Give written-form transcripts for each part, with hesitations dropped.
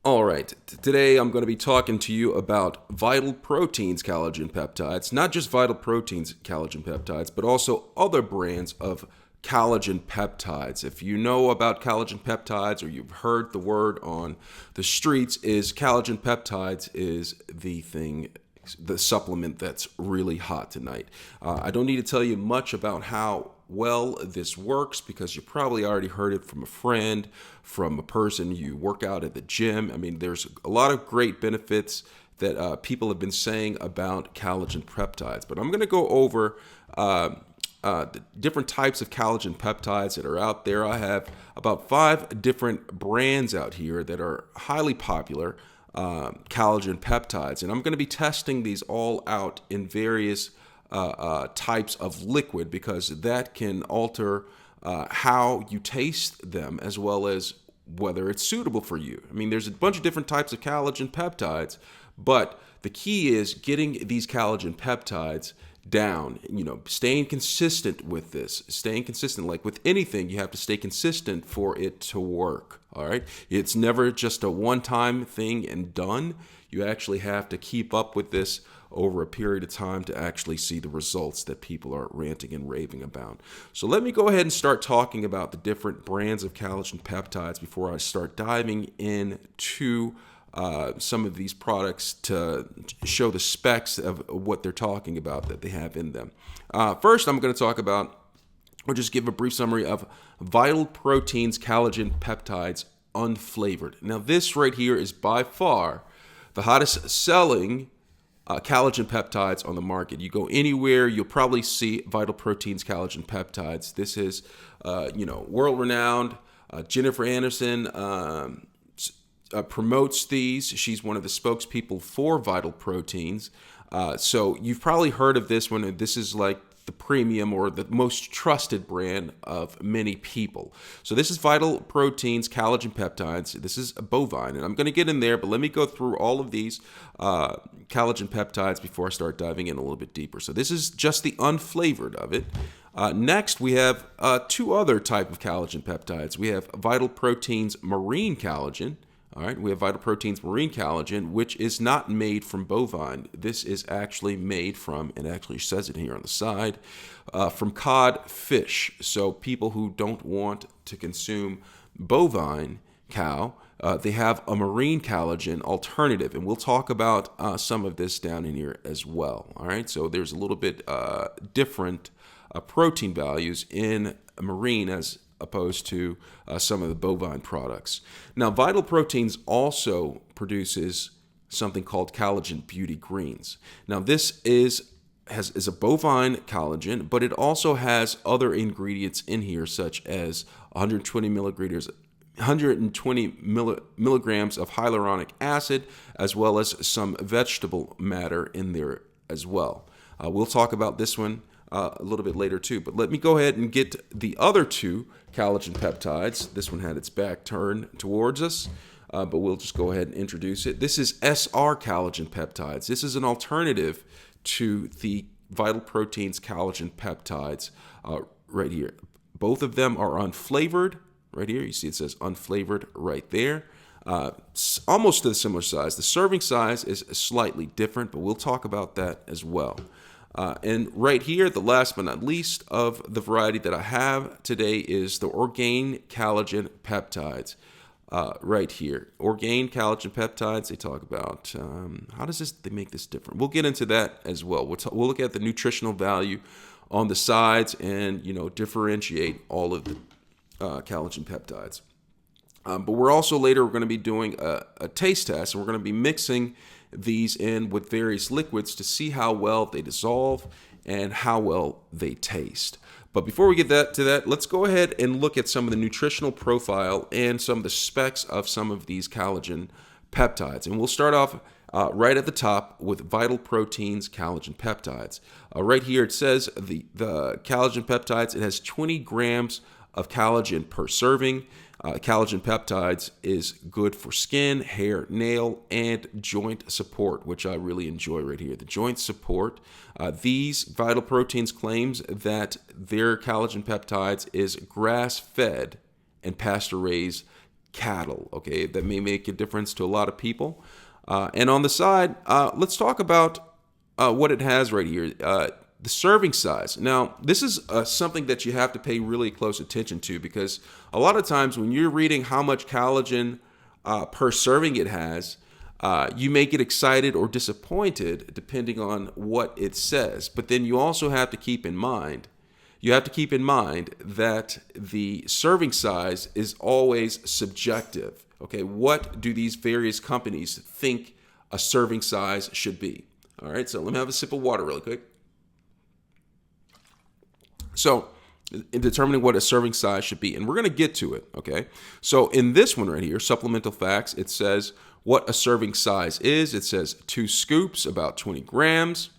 All right, today I'm going to be talking to you about Vital Proteins Collagen Peptides, not just Vital Proteins Collagen Peptides, but also other brands of collagen peptides. If you know about collagen peptides or you've heard the word on the streets, is collagen peptides is the thing, the supplement that's really hot tonight. I don't need to tell you much about how well this works because you probably already heard it from a friend, from a person you work out at the gym. I mean, there's a lot of great benefits that people have been saying about collagen peptides. But I'm going to go over the different types of collagen peptides that are out there. I have about 5 different brands out here that are highly popular collagen peptides, and I'm going to be testing these all out in various types of liquid because that can alter how you taste them as well as whether it's suitable for you. I mean, there's a bunch of different types of collagen peptides, but the key is getting these collagen peptides down, staying consistent with this, staying consistent. Like with anything, you have to stay consistent for it to work. All right. It's never just a one-time thing and done. You actually have to keep up with this over a period of time to actually see the results that people are ranting and raving about. So let me go ahead and start talking about the different brands of collagen peptides before I start diving into some of these products to show the specs of what they're talking about that they have in them. First, I'm going to talk about, or just give a brief summary of Vital Proteins Collagen Peptides Unflavored. Now, this right here is by far the hottest selling collagen peptides on the market. You go anywhere, you'll probably see Vital Proteins Collagen Peptides. This is, world-renowned. Jennifer Anderson promotes these. She's one of the spokespeople for Vital Proteins. So you've probably heard of this one. This is like the premium or the most trusted brand of many people. So this is Vital Proteins Collagen Peptides. This is a bovine, and I'm going to get in there, but let me go through all of these collagen peptides before I start diving in a little bit deeper. So this is just the unflavored of it. Next, we have 2 other type of collagen peptides. We have Vital Proteins Marine Collagen. All right, we have Vital Proteins Marine Collagen, which is not made from bovine. This is actually made from, and actually says it here on the side, from cod fish. So people who don't want to consume bovine cow, they have a marine collagen alternative, and we'll talk about some of this down in here as well. All right, so there's a little bit different protein values in marine as opposed to some of the bovine products. Now, Vital Proteins also produces something called collagen beauty greens. Now, this is a bovine collagen, but it also has other ingredients in here, such as 120 milligrams of hyaluronic acid, as well as some vegetable matter in there as well. We'll talk about this one a little bit later too, but let me go ahead and get the other 2 collagen peptides. This one had its back turned towards us, but we'll just go ahead and introduce it. This is SR Collagen Peptides. This is an alternative to the Vital Proteins Collagen Peptides right here. Both of them are unflavored. Right here, you see it says unflavored right there. Almost to the similar size. The serving size is slightly different, but we'll talk about that as well. And right here, the last but not least of the variety that I have today is the Orgain Collagen Peptides. Right here, Orgain Collagen Peptides. They talk about how does they make this different. We'll get into that as well. We'll look at the nutritional value on the sides and differentiate all of the collagen peptides. But we're also we're going to be doing a taste test, and we're going to be mixing these in with various liquids to see how well they dissolve and how well they taste. But before we get to that, let's go ahead and look at some of the nutritional profile and some of the specs of some of these collagen peptides. And we'll start off right at the top with Vital Proteins Collagen Peptides. Right here it says the collagen peptides, it has 20 grams of collagen per serving. Collagen peptides is good for skin, hair, nail, and joint support, which I really enjoy right here. The joint support. These Vital Proteins claims that their collagen peptides is grass-fed and pasture-raised cattle. Okay, that may make a difference to a lot of people. And on the side, let's talk about what it has right here. The serving size. Now, this is something that you have to pay really close attention to, because a lot of times when you're reading how much collagen per serving it has, you may get excited or disappointed depending on what it says. But then you also have to keep in mind, that the serving size is always subjective. Okay, what do these various companies think a serving size should be? All right, so let me have a sip of water really quick. So, in determining what a serving size should be, and we're going to get to it, okay? So, in this one right here, Supplemental Facts, it says what a serving size is. It says 2 scoops, about 20 grams.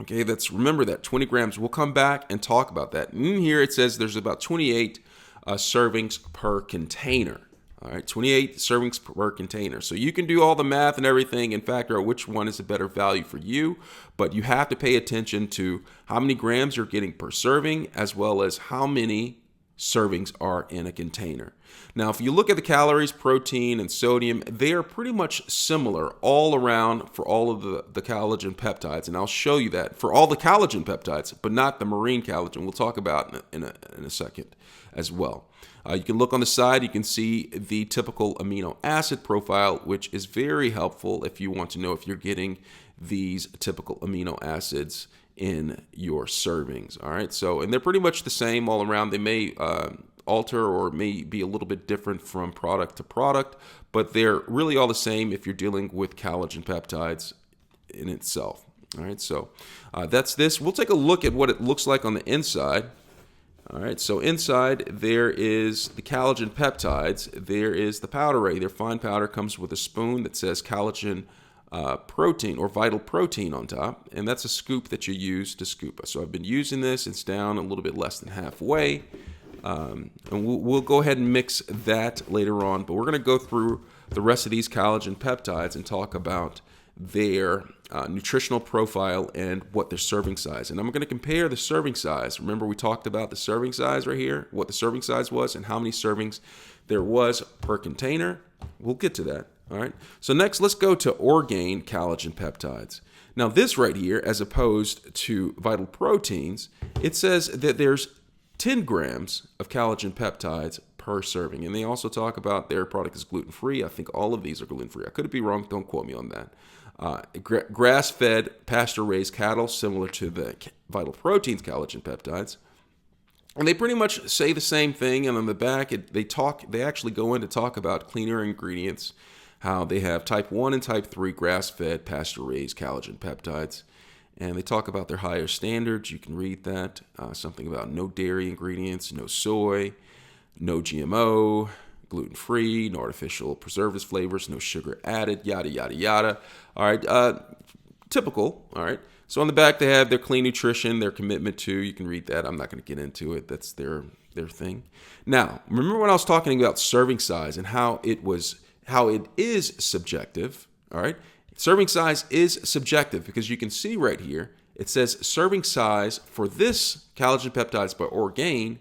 Okay, remember that 20 grams. We'll come back and talk about that. In here, it says there's about 28 servings per container. All right, 28 servings per container. So you can do all the math and everything and factor out which one is a better value for you, but you have to pay attention to how many grams you're getting per serving, as well as how many servings are in a container. Now, if you look at the calories, protein, and sodium, they are pretty much similar all around for all of the collagen peptides, and I'll show you that for all the collagen peptides, but not the marine collagen. We'll talk about in a second as well. You can look on the side, you can see the typical amino acid profile, which is very helpful if you want to know if you're getting these typical amino acids in your servings. All right, so, and they're pretty much the same all around. They may alter or may be a little bit different from product to product, but they're really all the same if you're dealing with collagen peptides in itself. All right, so that's this. We'll take a look at what it looks like on the inside. All right, so inside there is the collagen peptides. There is the powder right. Their fine powder comes with a spoon that says collagen protein or vital protein on top, and that's a scoop that you use to scoop. So I've been using this. It's down a little bit less than halfway, and we'll go ahead and mix that later on. But we're going to go through the rest of these collagen peptides and talk about their nutritional profile and what their serving size. And I'm going to compare the serving size. Remember, we talked about the serving size right here, what the serving size was and how many servings there was per container. We'll get to that. All right. So next, let's go to Orgain Collagen Peptides. Now, this right here, as opposed to Vital Proteins, it says that there's 10 grams of collagen peptides per serving. And they also talk about their product is gluten-free. I think all of these are gluten-free. I could be wrong. Don't quote me on that. Grass-fed, pasture-raised cattle, similar to the Vital Proteins Collagen Peptides. And they pretty much say the same thing. And on the back, they actually go in to talk about cleaner ingredients, how they have type 1 and type 3 grass-fed, pasture-raised collagen peptides. And they talk about their higher standards. You can read that. Something about no dairy ingredients, no soy, no GMO, gluten-free, no artificial preservatives, flavors, no sugar added, yada, yada, yada. All right, typical, all right. So on the back, they have their clean nutrition, their commitment to, you can read that. I'm not going to get into it. That's their thing. Now, remember when I was talking about serving size and how it is subjective, all right? Serving size is subjective because you can see right here, it says serving size for this collagen peptides by Orgain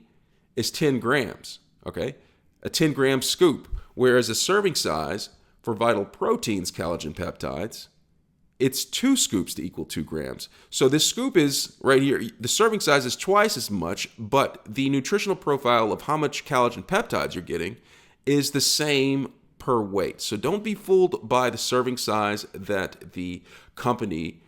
is 10 grams, okay? A 10-gram scoop, whereas a serving size for Vital Proteins Collagen Peptides, it's 2 scoops to equal 2 grams. So this scoop is right here, the serving size is twice as much, but the nutritional profile of how much collagen peptides you're getting is the same per weight. So don't be fooled by the serving size that the company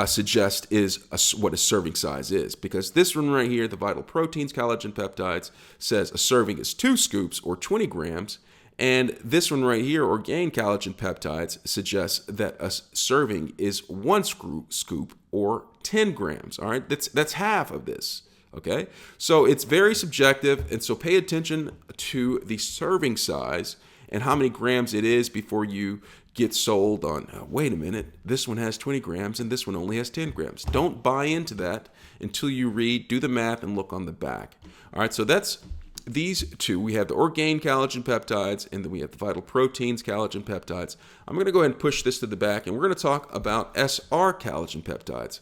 suggest is what a serving size is, because this one right here, the Vital Proteins Collagen Peptides, says a serving is 2 scoops or 20 grams, and this one right here, Orgain Collagen Peptides, suggests that a serving is 1 scoop or 10 grams. All right, that's half of this. Okay, so it's very subjective, and so pay attention to the serving size and how many grams it is before you get sold on, wait a minute, this one has 20 grams and this one only has 10 grams. Don't buy into that until you read, do the math, and look on the back. All right, so that's these two. We have the Orgain Collagen Peptides, and then we have the Vital Proteins Collagen Peptides. I'm going to go ahead and push this to the back, and we're going to talk about SR Collagen Peptides.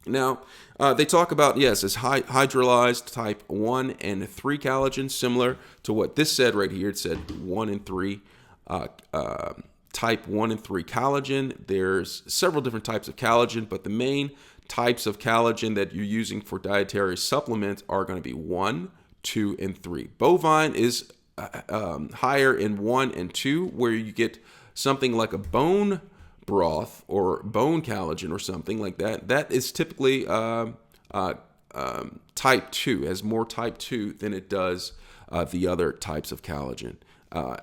Now, they talk about, yes, it's hydrolyzed type 1 and 3 collagen, similar to what this said right here. It said 1 and 3, type 1 and 3 collagen. There's several different types of collagen, but the main types of collagen that you're using for dietary supplements are going to be 1, 2, and 3. Bovine is higher in 1 and 2, where you get something like a bone broth or bone collagen or something like that. That is typically type 2, has more type 2 than it does the other types of collagen. All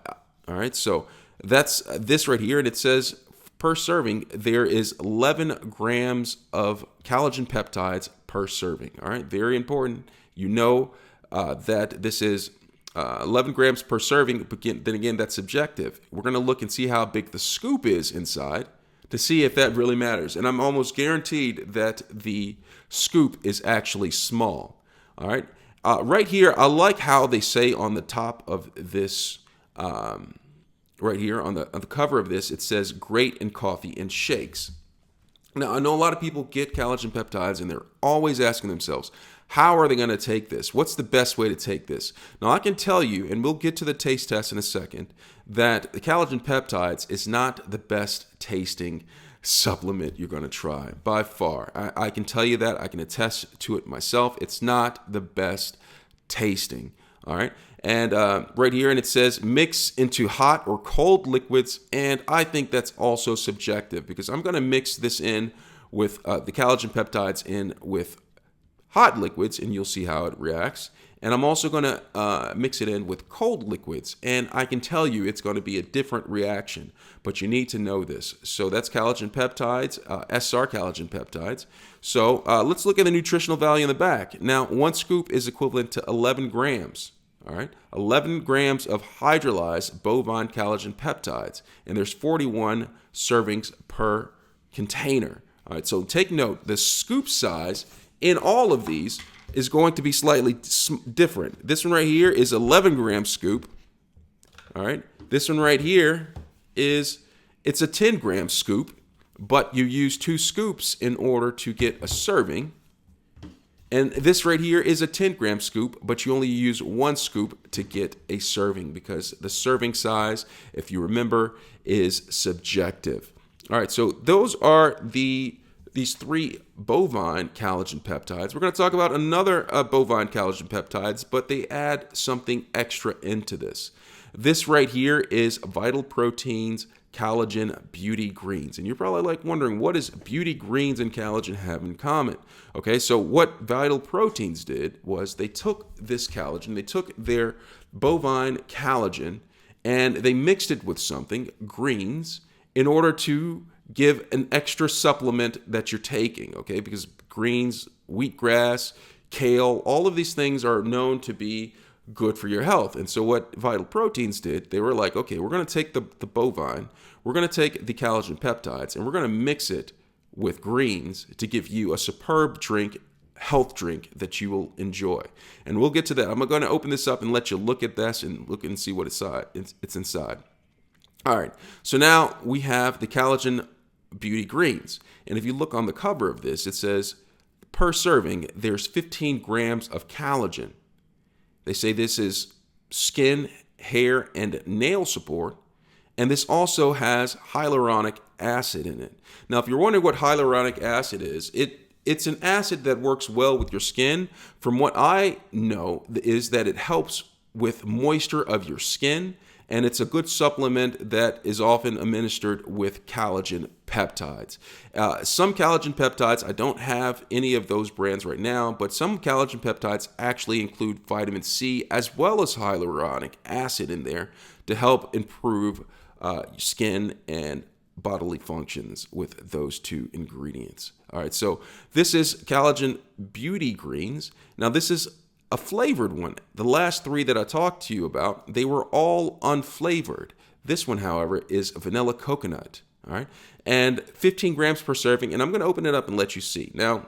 right, so that's this right here, and it says per serving there is 11 grams of collagen peptides per serving. All right, very important. You know that this is 11 grams per serving, but then again, that's subjective. We're going to look and see how big the scoop is inside to see if that really matters. And I'm almost guaranteed that the scoop is actually small. All right. Right here, I like how they say on the top of this, right here on the cover of this, it says great in coffee and shakes. Now, I know a lot of people get collagen peptides and they're always asking themselves, how are they going to take this? What's the best way to take this? Now, I can tell you, and we'll get to the taste test in a second, that the collagen peptides is not the best tasting supplement you're going to try by far. I can tell you that. I can attest to it myself. It's not the best tasting. All right. And right here, and it says mix into hot or cold liquids. And I think that's also subjective because I'm going to mix this in with the collagen peptides in with hot liquids, and you'll see how it reacts. And I'm also going to mix it in with cold liquids, and I can tell you it's going to be a different reaction, but you need to know this. So that's collagen peptides, SR collagen peptides. So let's look at the nutritional value in the back. Now, 1 scoop is equivalent to 11 grams. All right, 11 grams of hydrolyzed bovine collagen peptides, and there's 41 servings per container. All right, so take note, the scoop size in all of these is going to be slightly different. This one right here is 11 gram scoop. All right. This one right here it's a 10 gram scoop, but you use 2 scoops in order to get a serving. And this right here is a 10 gram scoop, but you only use 1 scoop to get a serving because the serving size, if you remember, is subjective. All right. So those are these 3 bovine collagen peptides. We're going to talk about another bovine collagen peptides, but they add something extra into this. This right here is Vital Proteins Collagen Beauty Greens. And you're probably like wondering, what does beauty greens and collagen have in common? Okay, so what Vital Proteins did was they took this collagen, they took their bovine collagen, and they mixed it with something, greens, in order to give an extra supplement that you're taking, okay? Because greens, wheatgrass, kale, all of these things are known to be good for your health. And so what Vital Proteins did, they were like, okay, we're going to take the bovine, we're going to take the collagen peptides, and we're going to mix it with greens to give you a superb drink, health drink that you will enjoy. And we'll get to that. I'm going to open this up and let you look at this and look and see what it's inside. All right, so now we have the collagen beauty greens. And if you look on the cover of this, it says per serving, there's 15 grams of collagen. They say this is skin, hair, and nail support. And this also has hyaluronic acid in it. Now, if you're wondering what hyaluronic acid is, it's an acid that works well with your skin. From what I know is that it helps with moisture of your skin. And it's a good supplement that is often administered with collagen peptides. Some collagen peptides, I don't have any of those brands right now, but some collagen peptides actually include vitamin C as well as hyaluronic acid in there to help improve skin and bodily functions with those 2 ingredients. All right, so this is collagen beauty greens. Now, this is a flavored one. The last 3 that I talked to you about, they were all unflavored. This one, however, is vanilla coconut. All right, and 15 grams per serving. And I'm going to open it up and let you see. Now,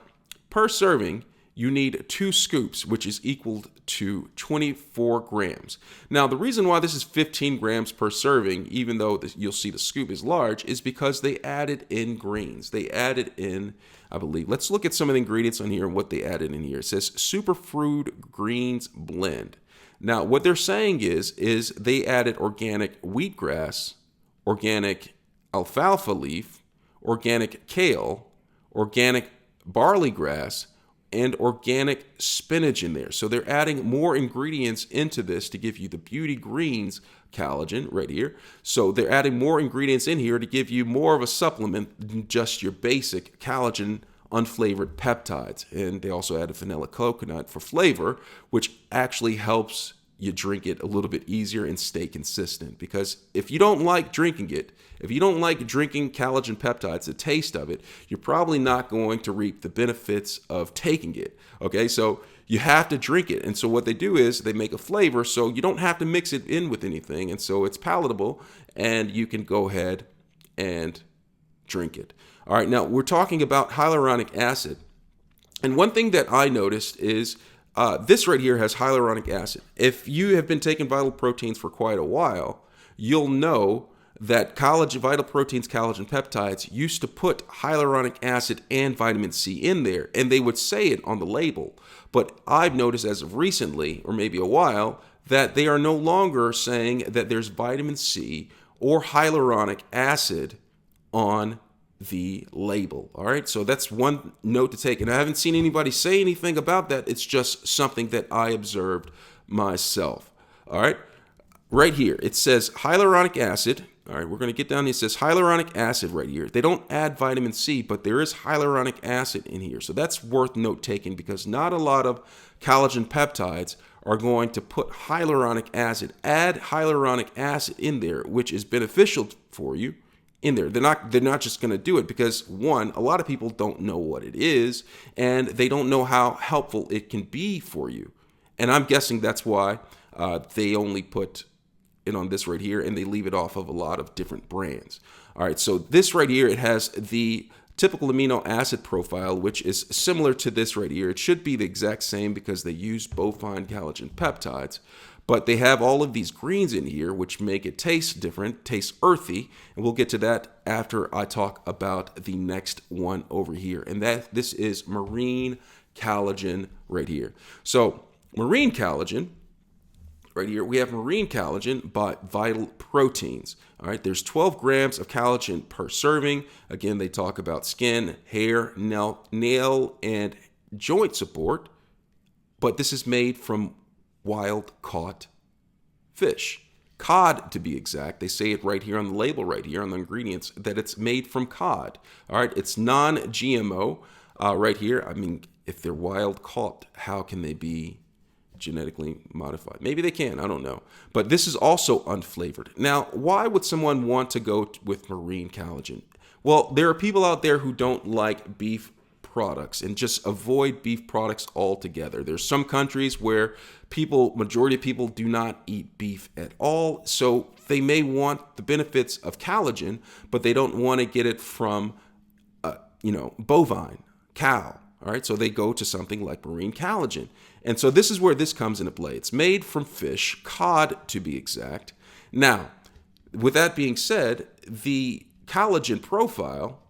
per serving, you need 2 scoops, which is equal to 24 grams. Now, the reason why this is 15 grams per serving, even though you'll see the scoop is large, is because they added in greens. They added in, I believe, let's look at some of the ingredients on here and what they added in here. It says superfood greens blend. Now, what they're saying is they added organic wheatgrass, organic alfalfa leaf, organic kale, organic barley grass, and organic spinach in there. So they're adding more ingredients into this to give you the Beauty Greens collagen right here. So they're adding more ingredients in here to give you more of a supplement than just your basic collagen unflavored peptides. And they also added vanilla coconut for flavor, which actually helps you drink it a little bit easier and stay consistent. Because if you don't like drinking it, if you don't like drinking collagen peptides, the taste of it, you're probably not going to reap the benefits of taking it. Okay, so you have to drink it. And so what they do is they make a flavor so you don't have to mix it in with anything. And so it's palatable and you can go ahead and drink it. All right, now we're talking about hyaluronic acid. And one thing that I noticed is this right here has hyaluronic acid. If you have been taking Vital Proteins for quite a while, you'll know that Vital Proteins Collagen Peptides used to put hyaluronic acid and vitamin C in there, and they would say it on the label. But I've noticed as of recently, or maybe a while, that they are no longer saying that there's vitamin C or hyaluronic acid on the label. All right, so that's one note to take. And I haven't seen anybody say anything about that. It's just something that I observed myself. All right, right here, it says hyaluronic acid. All right, we're going to get down. It says hyaluronic acid right here. They don't add vitamin C, but there is hyaluronic acid in here. So that's worth note taking because not a lot of collagen peptides are going to put hyaluronic acid, add hyaluronic acid in there, which is beneficial for you in there. They're not just going to do it because, one, a lot of people don't know what it is and they don't know how helpful it can be for you. And I'm guessing that's why they only put it on this right here and they leave it off of a lot of different brands. All right, so this right here, it has the typical amino acid profile, which is similar to this right here. It should be the exact same because they use bovine collagen peptides, but they have all of these greens in here, which make it taste different, taste earthy, and we'll get to that after I talk about the next one over here, and this is marine collagen right here. So marine collagen, right here, we have marine collagen by Vital Proteins. All right, there's 12 grams of collagen per serving. Again, they talk about skin, hair, nail, and joint support, but this is made from wild-caught fish. Cod, to be exact. They say it right here on the label, right here on the ingredients, that it's made from cod. All right, it's non-GMO right here. I mean, if they're wild-caught, how can they be genetically modified? Maybe they can, I don't know. But this is also unflavored. Now, why would someone want to go with marine collagen? Well, there are people out there who don't like beef products and just avoid beef products altogether. There's some countries where majority of people do not eat beef at all, so they may want the benefits of collagen, but they don't want to get it from bovine, cow. All right, so they go to something like marine collagen. And so this is where this comes into play. It's made from fish, cod to be exact. Now, with that being said, the collagen profile,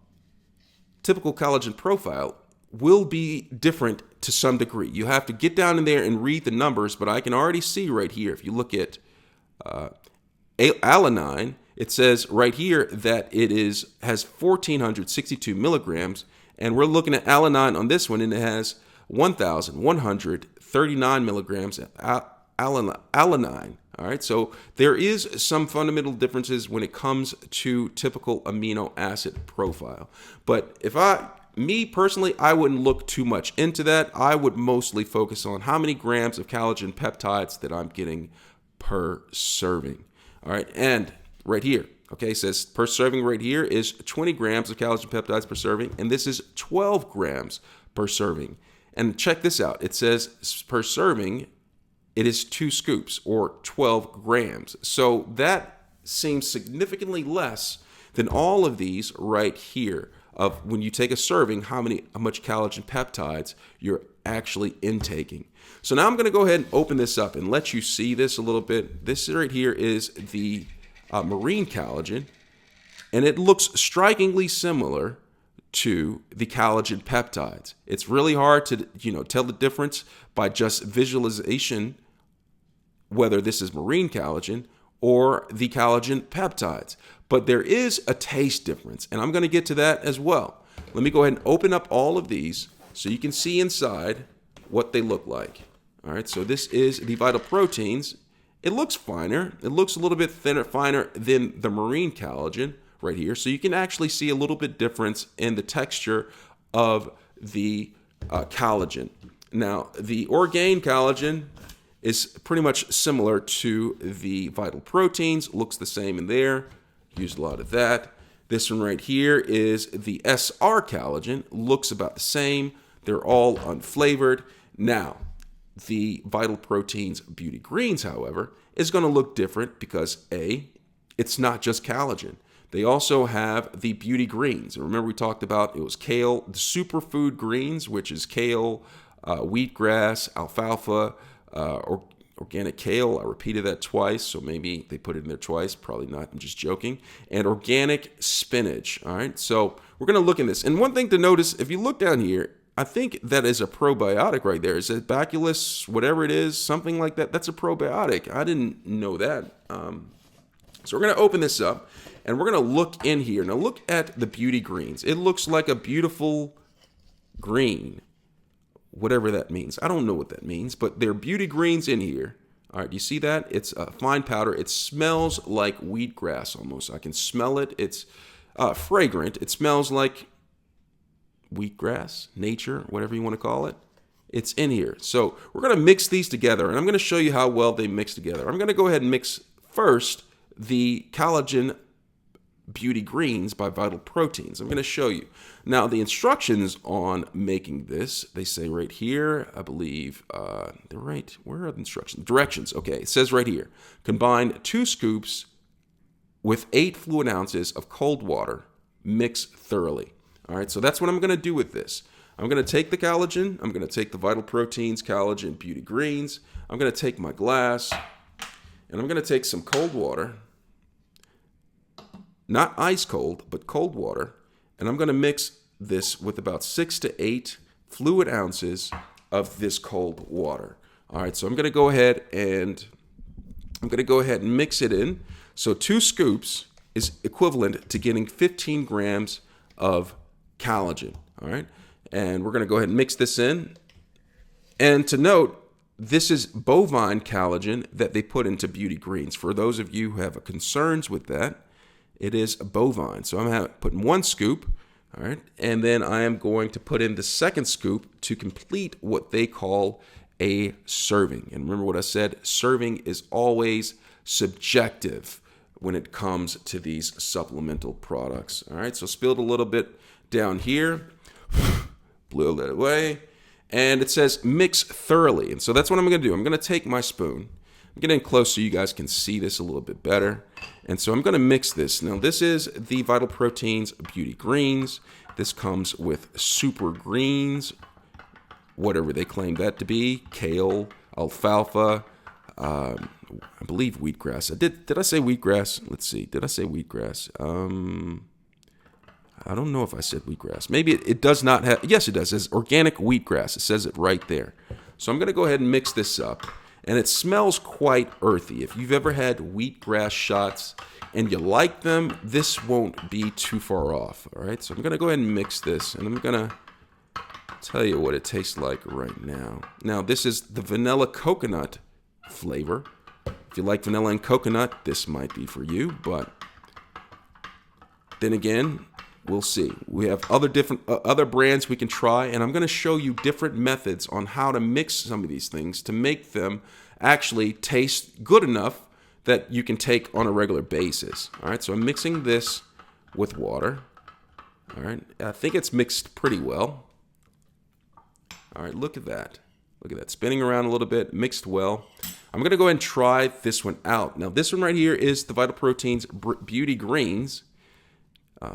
typical collagen profile, will be different to some degree. You have to get down in there and read the numbers, but I can already see right here, if you look at alanine, it says right here that it has 1,462 milligrams, and we're looking at alanine on this one, and it has 1,139 milligrams of alanine. All right, so there is some fundamental differences when it comes to typical amino acid profile. But me personally, I wouldn't look too much into that. I would mostly focus on how many grams of collagen peptides that I'm getting per serving. All right, and right here, okay, it says per serving right here is 20 grams of collagen peptides per serving, and this is 12 grams per serving. And check this out. It says per serving, it is 2 scoops or 12 grams. So that seems significantly less than all of these right here of when you take a serving, how much collagen peptides you're actually intaking. So now I'm going to go ahead and open this up and let you see this a little bit. This right here is the marine collagen, and it looks strikingly similar to the collagen peptides. It's really hard to tell the difference by just visualization whether this is marine collagen or the collagen peptides. But there is a taste difference, and I'm going to get to that as well. Let me go ahead and open up all of these so you can see inside what they look like. All right, so this is the Vital Proteins. It looks finer. It looks a little bit thinner, finer than the marine collagen right here. So you can actually see a little bit difference in the texture of the collagen. Now, the Orgain collagen is pretty much similar to the Vital Proteins. Looks the same in there. Used a lot of that. This one right here is the SR collagen. Looks about the same. They're all unflavored. Now, the Vital Proteins Beauty Greens, however, is going to look different because A, it's not just collagen. They also have the Beauty Greens. And remember we talked about it was kale, the superfood greens, which is kale, wheatgrass, alfalfa, organic kale. I repeated that twice, so maybe they put it in there twice. Probably not. I'm just joking. And organic spinach. All right, so we're going to look in this. And one thing to notice, if you look down here, I think that is a probiotic right there. Is it Bacillus, whatever it is, something like that? That's a probiotic. I didn't know that. So we're going to open this up, and we're going to look in here. Now look at the Beauty Greens. It looks like a beautiful green, whatever that means. I don't know what that means, but they're Beauty Greens in here. All right, you see that? It's a fine powder. It smells like wheatgrass almost. I can smell it. It's fragrant. It smells like wheatgrass, nature, whatever you want to call it. It's in here. So we're going to mix these together, and I'm going to show you how well they mix together. I'm going to go ahead and mix first the collagen Beauty Greens by Vital Proteins. I'm going to show you. Now, the instructions on making this, they say right here, I believe, they're right. Where are the instructions? Directions. Okay, it says right here, combine 2 scoops with 8 fluid ounces of cold water. Mix thoroughly. All right, so that's what I'm going to do with this. I'm going to take the collagen. I'm going to take the Vital Proteins Collagen Beauty Greens. I'm going to take my glass, and I'm going to take some cold water. Not ice cold, but cold water. And I'm going to mix this with about 6 to 8 fluid ounces of this cold water. All right, so I'm going to go ahead and mix it in. So 2 scoops is equivalent to getting 15 grams of collagen. All right, and we're going to go ahead and mix this in. And to note, this is bovine collagen that they put into Beauty Greens. For those of you who have concerns with that, it is bovine. So I'm putting 1 scoop, all right, and then I am going to put in the second scoop to complete what they call a serving. And remember what I said, serving is always subjective when it comes to these supplemental products. All right, so spilled a little bit down here, blew that away, and it says mix thoroughly. And so that's what I'm going to do. I'm going to take my spoon, get in close so you guys can see this a little bit better. And so I'm going to mix this. Now, this is the Vital Proteins Beauty Greens. This comes with super greens, whatever they claim that to be, kale, alfalfa, I believe wheatgrass. Did I say wheatgrass? Let's see. Did I say wheatgrass? I don't know if I said wheatgrass. Maybe it does not have. Yes, it does. It says organic wheatgrass. It says it right there. So I'm going to go ahead and mix this up. And it smells quite earthy. If you've ever had wheatgrass shots and you like them, this won't be too far off. All right, so I'm going to go ahead and mix this, and I'm going to tell you what it tastes like right now. Now, this is the vanilla coconut flavor. If you like vanilla and coconut, this might be for you, but then again, we'll see. We have other brands we can try, and I'm going to show you different methods on how to mix some of these things to make them actually taste good enough that you can take on a regular basis. All right, so I'm mixing this with water. All right, I think it's mixed pretty well. All right, look at that. Look at that, spinning around a little bit, mixed well. I'm going to go ahead and try this one out. Now, this one right here is the Vital Proteins Beauty Greens.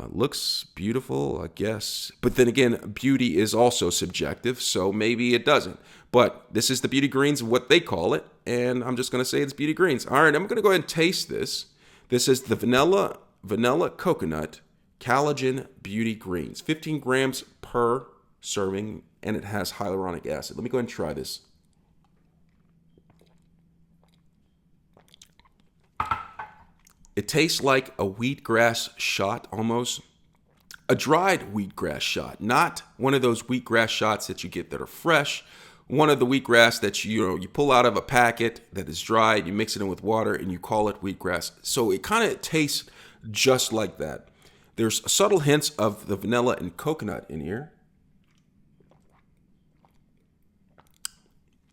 Looks beautiful, I guess. But then again, beauty is also subjective, so maybe it doesn't. But this is the Beauty Greens, what they call it, and I'm just going to say it's Beauty Greens. All right, I'm going to go ahead and taste this. This is the vanilla coconut collagen Beauty Greens. 15 grams per serving, and it has hyaluronic acid. Let me go ahead and try this. It tastes like a wheatgrass shot almost. A dried wheatgrass shot, not one of those wheatgrass shots that you get that are fresh. One of the wheatgrass that you pull out of a packet that is dried, you mix it in with water, and you call it wheatgrass. So it kind of tastes just like that. There's subtle hints of the vanilla and coconut in here.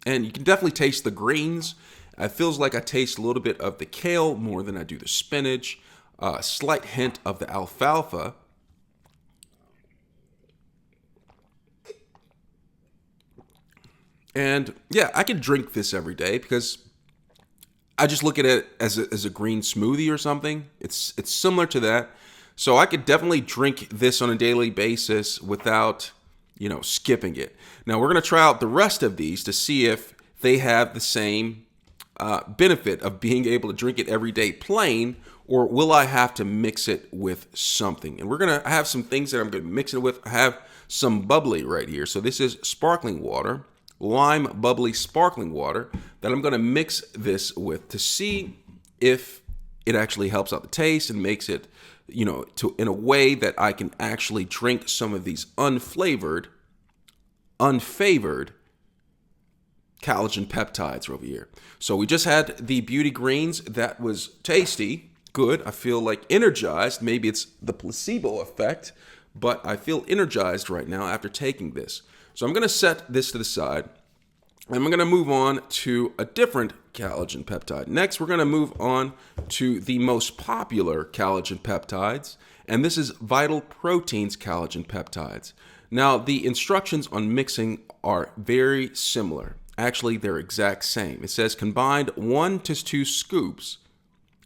And you can definitely taste the greens. It feels like I taste a little bit of the kale more than I do the spinach. A slight hint of the alfalfa. And yeah, I can drink this every day because I just look at it as a green smoothie or something. It's similar to that. So I could definitely drink this on a daily basis without, skipping it. Now we're going to try out the rest of these to see if they have the same benefit of being able to drink it every day plain, or will I have to mix it with something? And we're going to have some things that I'm going to mix it with. I have some bubbly right here. So this is sparkling water, lime bubbly sparkling water that I'm going to mix this with to see if it actually helps out the taste and makes it, in a way that I can actually drink some of these unflavored, unfavored collagen peptides over here. So we just had the Beauty Greens. That was tasty, good. I feel like energized. Maybe it's the placebo effect, but I feel energized right now after taking this. So I'm going to set this to the side. And I'm going to move on to a different collagen peptide. Next, we're going to move on to the most popular collagen peptides, and this is Vital Proteins Collagen Peptides. Now, the instructions on mixing are very similar. Actually, they're exact same. It says combined 1 to 2 scoops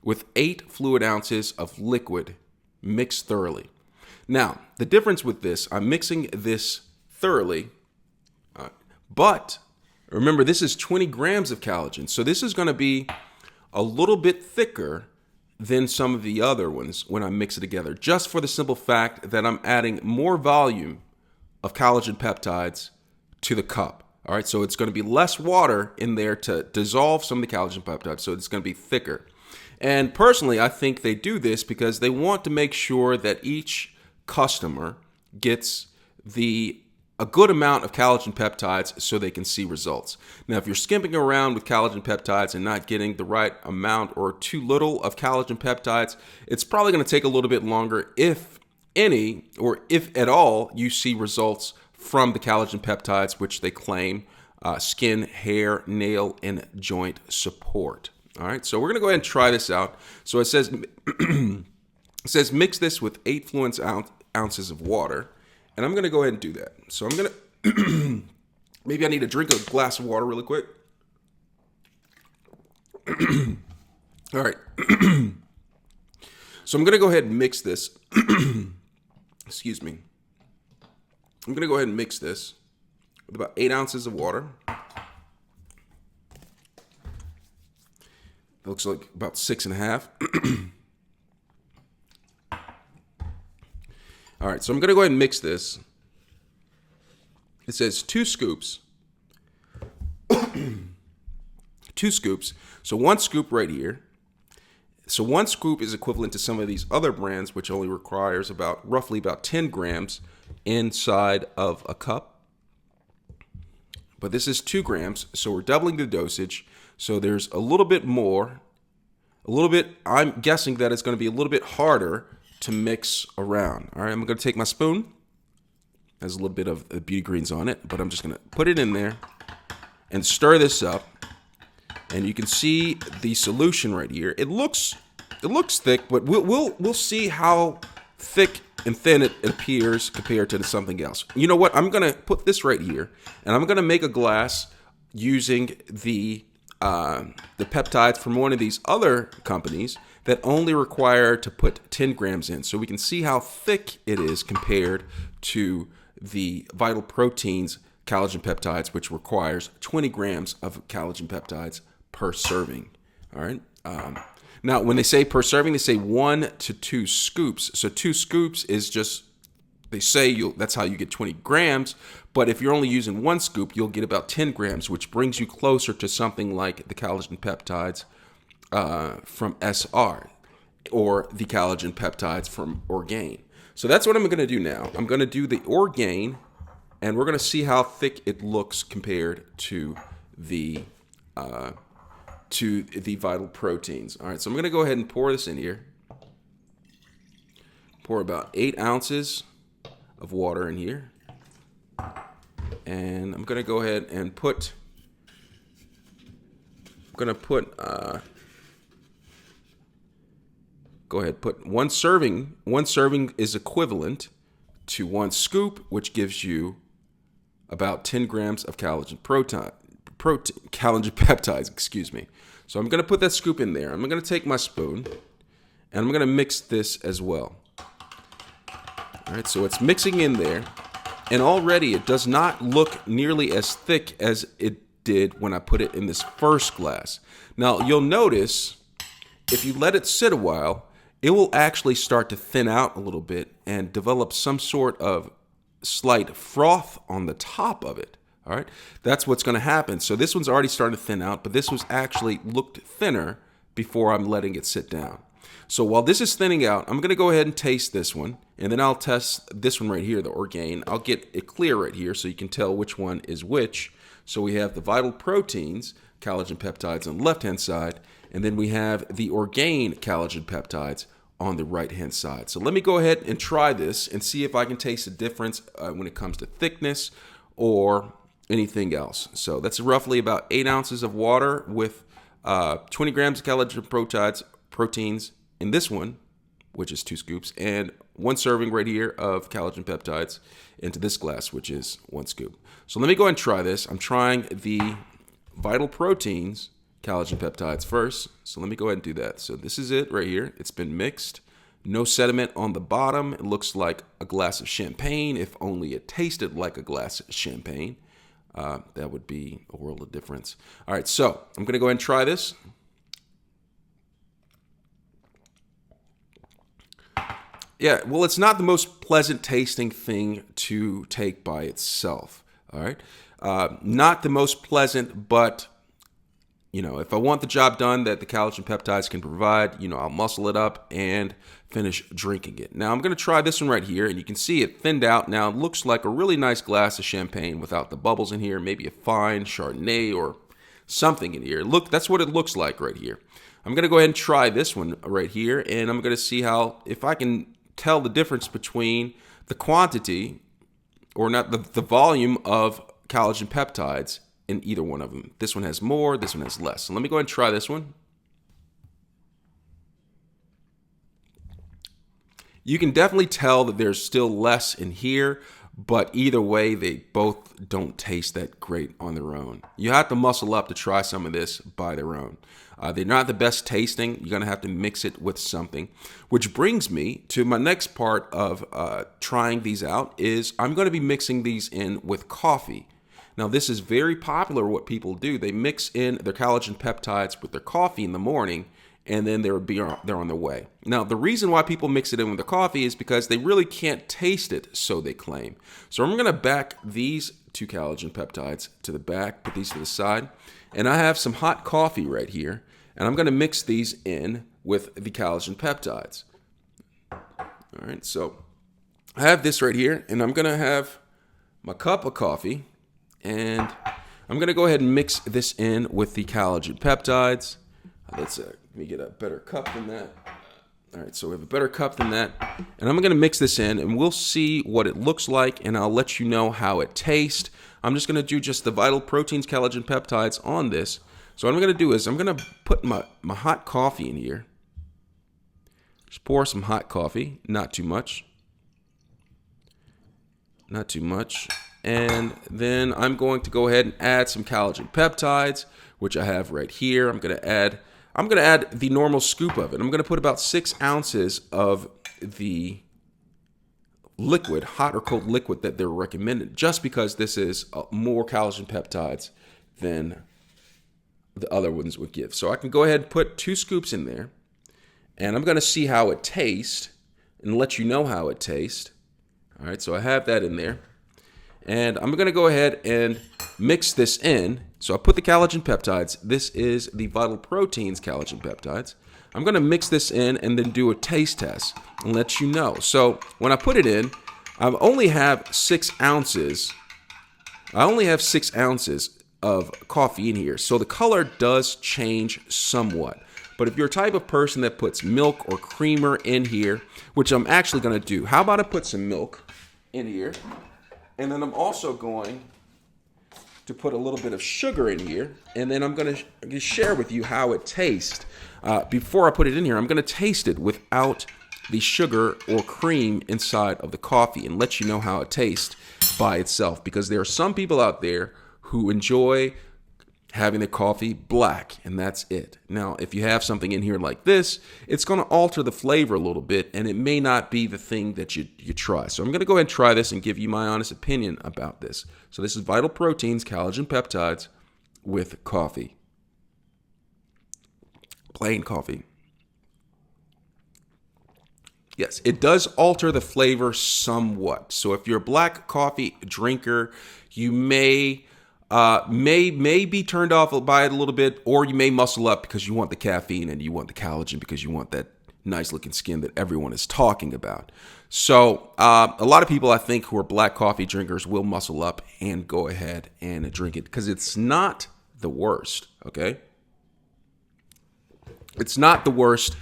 with 8 fluid ounces of liquid. Mix thoroughly. Now, the difference with this, I'm mixing this thoroughly, but remember, this is 20 grams of collagen. So this is going to be a little bit thicker than some of the other ones when I mix it together, just for the simple fact that I'm adding more volume of collagen peptides to the cup. All right, so it's going to be less water in there to dissolve some of the collagen peptides, so it's going to be thicker. And personally, I think they do this because they want to make sure that each customer gets a good amount of collagen peptides so they can see results. Now, if you're skimping around with collagen peptides and not getting the right amount or too little of collagen peptides, it's probably going to take a little bit longer, if any, or if at all, you see results from the collagen peptides, which they claim skin, hair, nail, and joint support. All right, so we're going to go ahead and try this out. So it says, mix this with 8 fluid ounces of water. And I'm going to go ahead and do that. So I'm going to, maybe I need to drink a glass of water really quick. All right. So I'm going to go ahead and mix this. Excuse me. I'm going to go ahead and mix this with about 8 ounces of water. That looks like about 6.5. All right, so I'm going to go ahead and mix this. It says 2 scoops. 2 scoops. So 1 scoop right here. So 1 scoop is equivalent to some of these other brands, which only requires roughly about 10 grams inside of a cup. But this is 2 grams, so we're doubling the dosage. So there's a little bit more. I'm guessing that it's going to be a little bit harder to mix around. All right, I'm going to take my spoon. Has a little bit of the Beauty Greens on it, but I'm just going to put it in there and stir this up. And you can see the solution right here. It looks thick, but we'll see how thick and thin it appears compared to something else. You know what? I'm going to put this right here, and I'm going to make a glass using the peptides from one of these other companies that only require to put 10 grams in. So we can see how thick it is compared to the Vital Proteins Collagen Peptides, which requires 20 grams of collagen peptides per serving. All right. Now, when they say per serving, they say 1 to 2 scoops. So 2 scoops is just, they say that's how you get 20 grams. But if you're only using 1 scoop, you'll get about 10 grams, which brings you closer to something like the collagen peptides from SR or the collagen peptides from Orgain. So that's what I'm going to do now. I'm going to do the Orgain, and we're going to see how thick it looks compared to the Vital Proteins. All right, so I'm going to go ahead and pour this in here. Pour about 8 ounces of water in here. And I'm going to go ahead and put one serving. One serving is equivalent to 1 scoop, which gives you about 10 grams of collagen peptides, excuse me. So I'm going to put that scoop in there. I'm going to take my spoon, and I'm going to mix this as well. All right, so it's mixing in there, and already it does not look nearly as thick as it did when I put it in this first glass. Now, you'll notice if you let it sit a while, it will actually start to thin out a little bit and develop some sort of slight froth on the top of it. All right, that's what's going to happen. So this one's already starting to thin out, but this was actually looked thinner before I'm letting it sit down. So while this is thinning out, I'm going to go ahead and taste this one, and then I'll test this one right here, the Orgain. I'll get it clear right here so you can tell which one is which. So we have the Vital Proteins Collagen Peptides on the left-hand side, and then we have the Orgain Collagen Peptides on the right-hand side. So let me go ahead and try this and see if I can taste a difference when it comes to thickness or anything else. So that's roughly about 8 ounces of water with 20 grams of collagen proteins in this one, which is 2 scoops, and 1 serving right here of collagen peptides into this glass, which is 1 scoop. So let me go ahead and try this. I'm trying the Vital Proteins collagen peptides first. So let me go ahead and do that. So this is it right here. It's been mixed. No sediment on the bottom. It looks like a glass of champagne, if only it tasted like a glass of champagne. That would be a world of difference. All right, so I'm going to go ahead and try this. Yeah, well, it's not the most pleasant tasting thing to take by itself. All right, not the most pleasant, but if I want the job done that the collagen peptides can provide, I'll muscle it up and finish drinking it. Now I'm going to try this one right here, and you can see it thinned out. Now it looks like a really nice glass of champagne without the bubbles in here, maybe a fine Chardonnay or something in here. Look, that's what it looks like right here. I'm going to go ahead and try this one right here, and I'm going to see if I can tell the difference between the quantity, or not the volume of collagen peptides in either one of them. This one has more, this one has less. So let me go ahead and try this one. You can definitely tell that there's still less in here, but either way, they both don't taste that great on their own. You have to muscle up to try some of this by their own. They're not the best tasting. You're going to have to mix it with something, which brings me to my next part of trying these out is I'm going to be mixing these in with coffee. Now, this is very popular what people do. They mix in their collagen peptides with their coffee in the morning, and then they're on their way. Now, the reason why people mix it in with the coffee is because they really can't taste it, so they claim. So I'm going to back these 2 collagen peptides to the back, put these to the side, and I have some hot coffee right here, and I'm going to mix these in with the collagen peptides. All right, so I have this right here, and I'm going to have my cup of coffee, and I'm going to go ahead and mix this in with the collagen peptides. Let me get a better cup than that. All right, so we have a better cup than that. And I'm going to mix this in, and we'll see what it looks like, and I'll let you know how it tastes. I'm just going to do just the Vital Proteins Collagen Peptides on this. So what I'm going to do is I'm going to put my hot coffee in here. Just pour some hot coffee, not too much. Not too much. And then I'm going to go ahead and add some collagen peptides, which I have right here. I'm going to add I'm going to add the normal scoop of it. I'm going to put about 6 ounces of the liquid, hot or cold liquid that they're recommended, just because this is more collagen peptides than the other ones would give. So I can go ahead and put 2 scoops in there, and I'm going to see how it tastes and let you know how it tastes. All right, so I have that in there, and I'm going to go ahead and mix this in. So I put the collagen peptides. This is the Vital Proteins Collagen Peptides. I'm going to mix this in and then do a taste test and let you know. So when I put it in, I only have 6 ounces. I only have 6 ounces of coffee in here. So the color does change somewhat. But if you're a type of person that puts milk or creamer in here, which I'm actually going to do, how about I put some milk in here? And then I'm also going to put a little bit of sugar in here, and then I'm going to share with you how it tastes. Before I put it in here, I'm going to taste it without the sugar or cream inside of the coffee and let you know how it tastes by itself, because there are some people out there who enjoy having their coffee black, and that's it. Now, if you have something in here like this, it's going to alter the flavor a little bit, and it may not be the thing that you try. So I'm going to go ahead and try this and give you my honest opinion about this. So this is Vital Proteins Collagen Peptides with coffee. Plain coffee. Yes, it does alter the flavor somewhat. So if you're a black coffee drinker, you may be turned off by it a little bit, or you may muscle up because you want the caffeine and you want the collagen because you want that nice looking skin that everyone is talking about. So a lot of people, I think, who are black coffee drinkers will muscle up and go ahead and drink it, because it's not the worst, okay? It's not the worst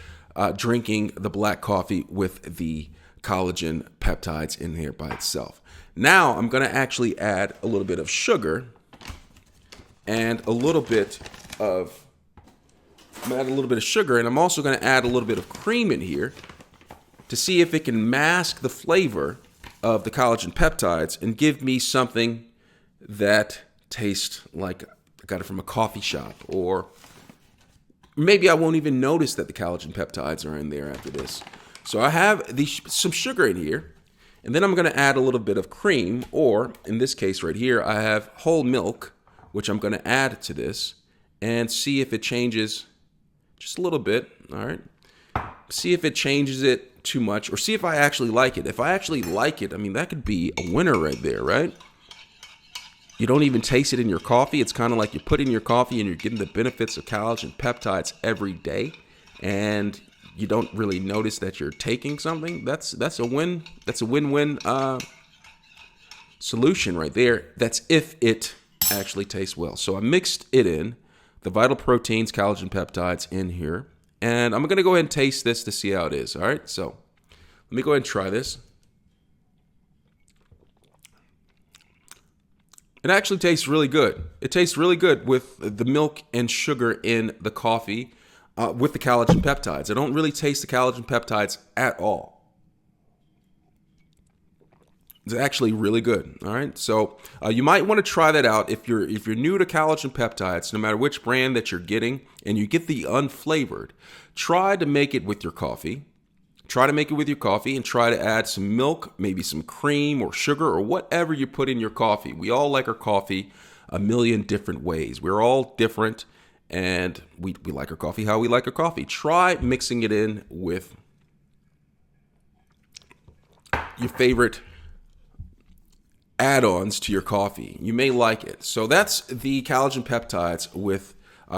drinking the black coffee with the collagen peptides in here by itself. Now I'm going to actually add a little bit of sugar and a little bit of, and I'm also going to add a little bit of cream in here to see if it can mask the flavor of the collagen peptides and give me something that tastes like I got it from a coffee shop, or maybe I won't even notice that the collagen peptides are in there after this. So I have some sugar in here, and then I'm going to add a little bit of cream, or in this case right here, I have whole milk, which I'm going to add to this and see if it changes just a little bit. All right. See if it changes it too much, or see if I actually like it. If I actually like it, I mean, that could be a winner right there, right? You don't even taste it in your coffee. It's kind of like you put in your coffee and you're getting the benefits of collagen peptides every day, and you don't really notice that you're taking something. That's a win. That's a win-win solution right there. That's if it actually tastes well. So I mixed it in, the Vital Proteins Collagen Peptides in here, and I'm going to go ahead and taste this to see how it is. All right, so let me go ahead and try this. It actually tastes really good. It tastes really good with the milk and sugar in the coffee with the collagen peptides. I don't really taste the collagen peptides at all. It's actually really good. All right, so you might want to try that out if you're new to collagen peptides. No matter which brand that you're getting, and you get the unflavored, try to make it with your coffee. Try to make it with your coffee and try to add some milk, maybe some cream or sugar or whatever you put in your coffee. We all like our coffee a million different ways. We're all different, and we like our coffee how we like our coffee. Try mixing it in with your favorite add-ons to your coffee. You may like it. So that's the collagen peptides with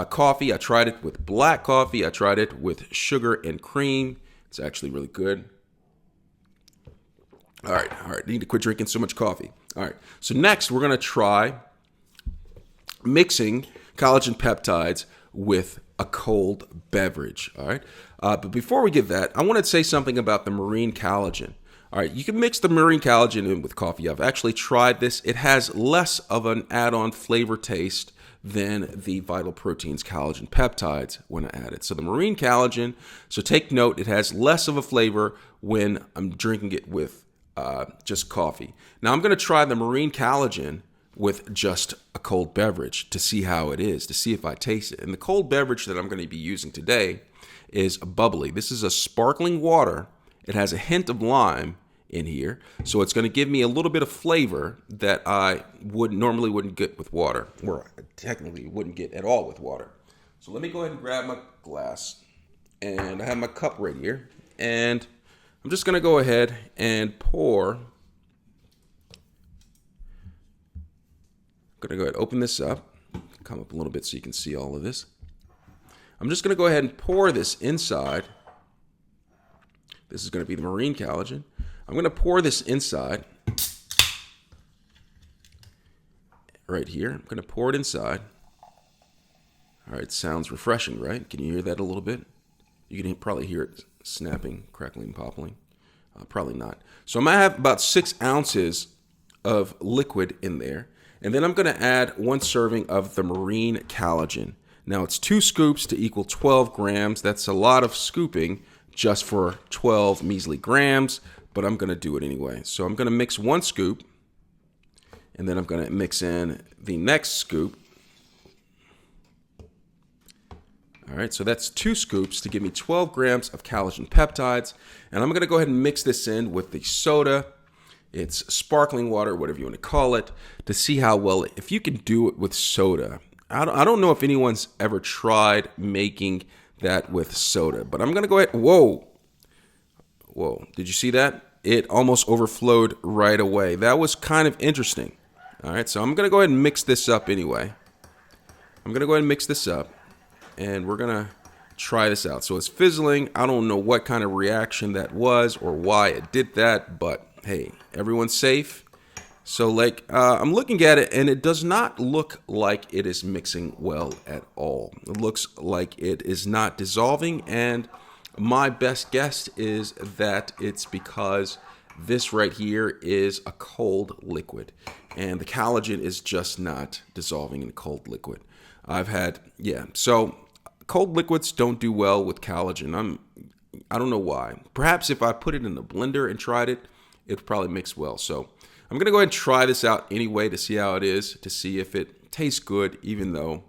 coffee. I tried it with black coffee. I tried it with sugar and cream. It's actually really good. All right. Need to quit drinking so much coffee. All right. So next, we're going to try mixing collagen peptides with a cold beverage. All right. But before we get that, I want to say something about the marine collagen. All right. You can mix the marine collagen in with coffee. I've actually tried this. It has less of an add-on flavor taste than the Vital Proteins Collagen Peptides when I add it. So the marine collagen, so take note, it has less of a flavor when I'm drinking it with just coffee. Now I'm going to try the marine collagen with just a cold beverage to see how it is, to see if I taste it. And the cold beverage that I'm going to be using today is bubbly. This is a sparkling water. It has a hint of lime in here, so it's going to give me a little bit of flavor that I normally wouldn't get with water, or technically wouldn't get at all with water. So let me go ahead and grab my glass, and I have my cup right here, and I'm just going to go ahead and pour. I'm going to go ahead and open this up, come up a little bit so you can see all of this. I'm just going to go ahead and pour this inside. This is going to be the marine collagen. I'm going to pour this inside right here. I'm going to pour it inside. All right, sounds refreshing, right? Can you hear that a little bit? You can probably hear it snapping, crackling, popping. Probably not. So I'm going to have about 6 ounces of liquid in there. And then I'm going to add 1 serving of the marine collagen. Now it's 2 scoops to equal 12 grams. That's a lot of scooping just for 12 measly grams, but I'm going to do it anyway. So I'm going to mix 1 scoop, and then I'm going to mix in the next scoop. All right, so that's 2 scoops to give me 12 grams of collagen peptides. And I'm going to go ahead and mix this in with the soda. It's sparkling water, whatever you want to call it, to see how well, if you can do it with soda. I don't know if anyone's ever tried making that with soda, but I'm going to go ahead. Whoa. Did you see that? It almost overflowed right away. That was kind of interesting. All right, so I'm going to go ahead and mix this up anyway. I'm going to go ahead and mix this up, and we're going to try this out. So it's fizzling. I don't know what kind of reaction that was or why it did that, but hey, everyone's safe. So I'm looking at it, and it does not look like it is mixing well at all. It looks like it is not dissolving, and my best guess is that it's because this right here is a cold liquid, and the collagen is just not dissolving in cold liquid. So cold liquids don't do well with collagen. I don't know why. Perhaps if I put it in the blender and tried it, it would probably mix well. So I'm going to go ahead and try this out anyway to see how it is, to see if it tastes good, even though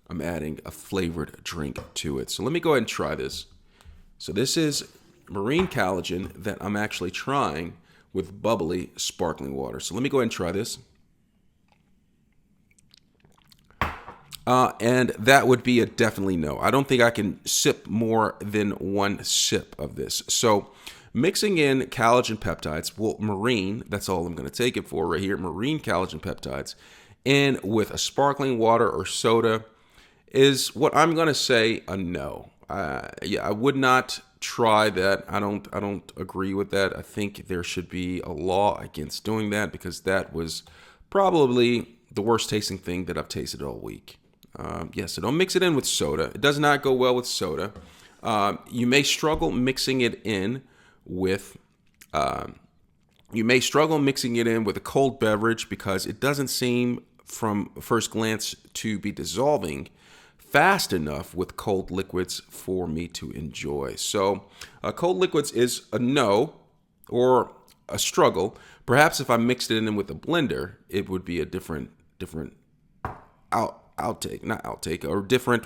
I'm adding a flavored drink to it. So let me go ahead and try this. So this is marine collagen that I'm actually trying with bubbly sparkling water. So let me go ahead and try this. And that would be a definitely no. I don't think I can sip more than 1 sip of this. So mixing in collagen peptides, marine, that's all I'm going to take it for right here, marine collagen peptides, in with a sparkling water or soda is what I'm going to say a no. I would not try that. I don't agree with that. I think there should be a law against doing that, because that was probably the worst tasting thing that I've tasted all week. So don't mix it in with soda. It does not go well with soda. You may struggle mixing it in with a cold beverage, because it doesn't seem from first glance to be dissolving fast enough with cold liquids for me to enjoy. So cold liquids is a no or a struggle. Perhaps if I mixed it in with a blender, it would be a different different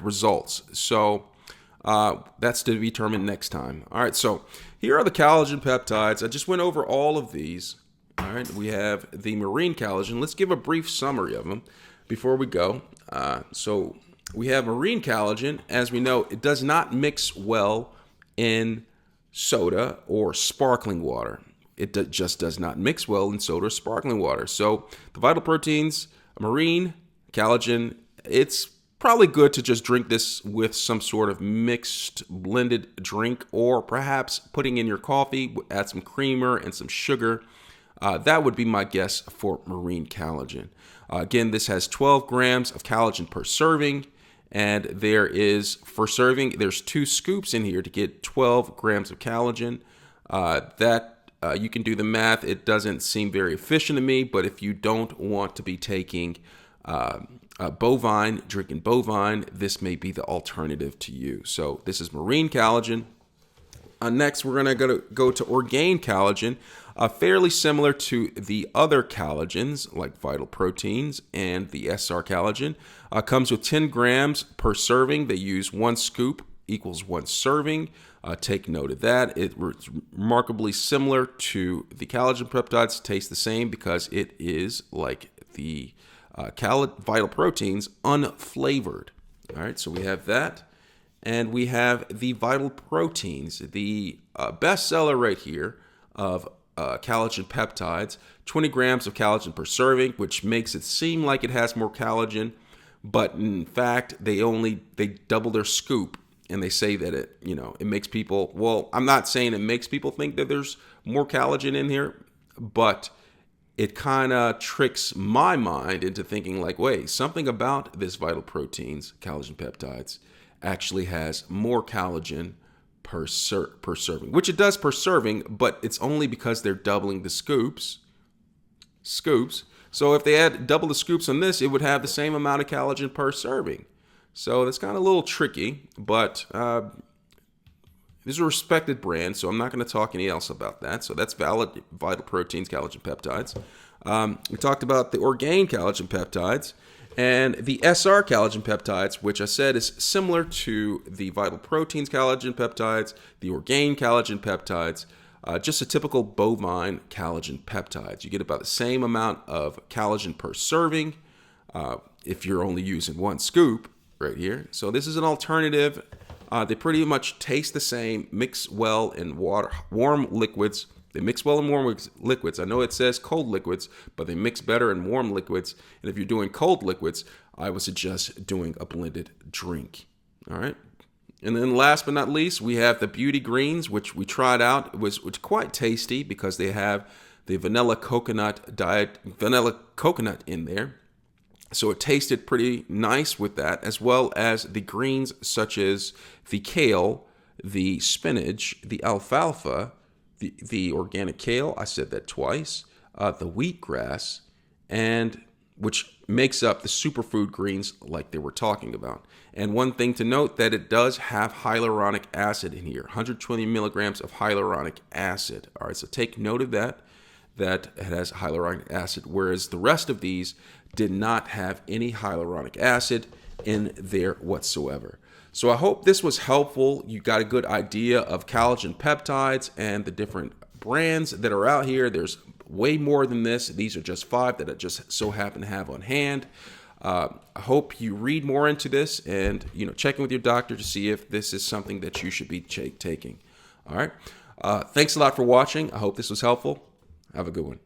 results. So that's to be determined next time. All right, so here are the collagen peptides. I just went over all of these. All right, we have the marine collagen. Let's give a brief summary of them before we go. So we have marine collagen. As we know, it does not mix well in soda or sparkling water. It just does not mix well in soda or sparkling water. So the Vital Proteins, marine collagen, it's probably good to just drink this with some sort of mixed blended drink, or perhaps putting in your coffee, add some creamer and some sugar. That would be my guess for marine collagen. Again, this has 12 grams of collagen per serving, and there's 2 scoops in here to get 12 grams of collagen. You can do the math. It doesn't seem very efficient to me, but if you don't want to be taking drinking bovine, this may be the alternative to you. So this is marine collagen. Next, we're going to go to Orgain Collagen. fairly similar to the other collagens like Vital Proteins and the SR collagen. Comes with 10 grams per serving. They use 1 scoop equals 1 serving. Take note of that. It's remarkably similar to the collagen peptides. Tastes the same because it is like the Vital Proteins unflavored. All right, so we have that. And we have the Vital Proteins, the bestseller right here of collagen peptides. 20 grams of collagen per serving, which makes it seem like it has more collagen, but in fact, they double their scoop, and they say that it makes people, well, I'm not saying it makes people think that there's more collagen in here, but it kind of tricks my mind into thinking like, wait, something about this Vital Proteins collagen peptides actually has more collagen per serving, which it does per serving, but it's only because they're doubling the scoops. So if they had double the scoops on this, it would have the same amount of collagen per serving. So that's kind of a little tricky, but this is a respected brand, so I'm not going to talk anything else about that. So that's Vital Proteins Collagen Peptides. We talked about the Orgain Collagen Peptides and the SR Collagen Peptides, which I said is similar to the Vital Proteins Collagen Peptides, the Orgain Collagen Peptides, just a typical bovine collagen peptides. You get about the same amount of collagen per serving if you're only using 1 scoop right here. So this is an alternative. They pretty much taste the same, mix well in warm liquids. They mix well in warm liquids. I know it says cold liquids, but they mix better in warm liquids. And if you're doing cold liquids, I would suggest doing a blended drink. All right. And then last but not least, we have the Beauty Greens, which we tried out. It was quite tasty because they have the vanilla coconut in there. So it tasted pretty nice with that, as well as the greens such as the kale, the spinach, the alfalfa, the organic kale, I said that twice, the wheatgrass, and which makes up the superfood greens like they were talking about. And one thing to note that it does have hyaluronic acid in here, 120 milligrams of hyaluronic acid. All right, so take note of that it has hyaluronic acid, whereas the rest of these did not have any hyaluronic acid in there whatsoever. So I hope this was helpful. You got a good idea of collagen peptides and the different brands that are out here. There's way more than this. These are just 5 that I just so happen to have on hand. I hope you read more into this and check in with your doctor to see if this is something that you should be taking. All right. Thanks a lot for watching. I hope this was helpful. Have a good one.